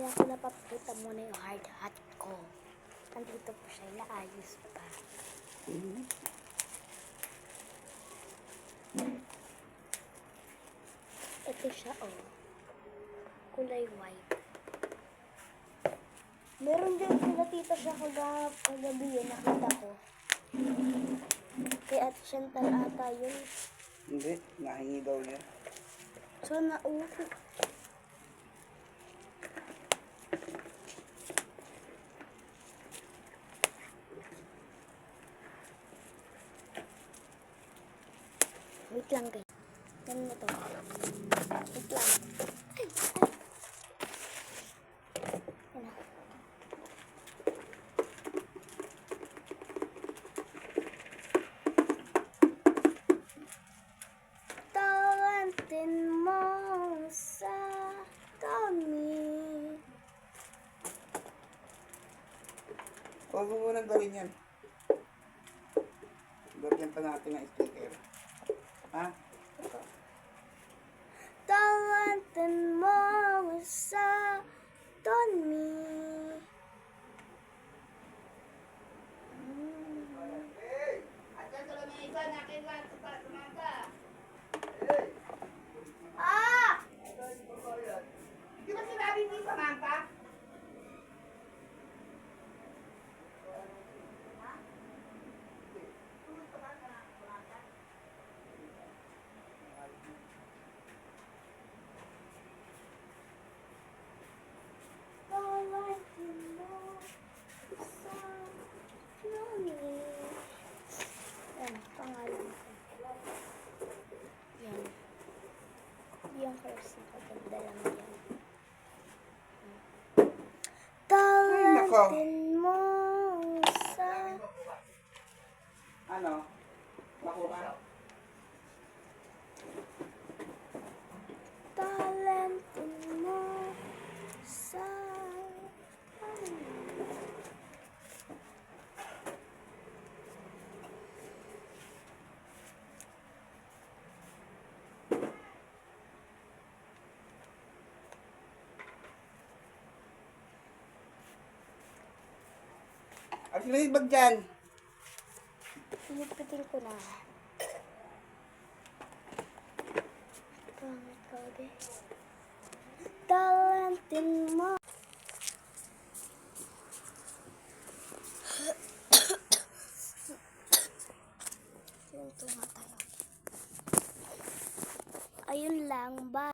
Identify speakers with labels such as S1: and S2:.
S1: Kaya ko napapakita muna yung hard hat ko. Nandito po siya, inaayos pa. Ito siya, oh. Kulay white. Meron din sila tita siya kagabi yun, nakita ko. Kay Ate Chantal ata yun.
S2: Hindi, nahingi daw niya.
S1: So, naupo. Wait lang guys. Ganun na to. Wait lang. Ay, ay. Ano? Tawantin mo sa kami.
S2: Huwag mo munang gawin yan. Gawin pa natin ang sticker. Ha?
S1: Tawantin mo sa kami. Ah!
S2: Di ba sinabi mo sa mangka?
S1: Tawantin mo sa kami. Yan, pangalan ko. Yan. Yung curse na kaganda lang yan. Tawantin mo sa...
S2: Ano? Makuha?
S1: Talentin mo sa kami.
S2: At sino yung bag dyan?
S1: Pinipitin ko na. Pangit ka, be. Talentin mo. Ito nga tayo. Ayun lang, bye.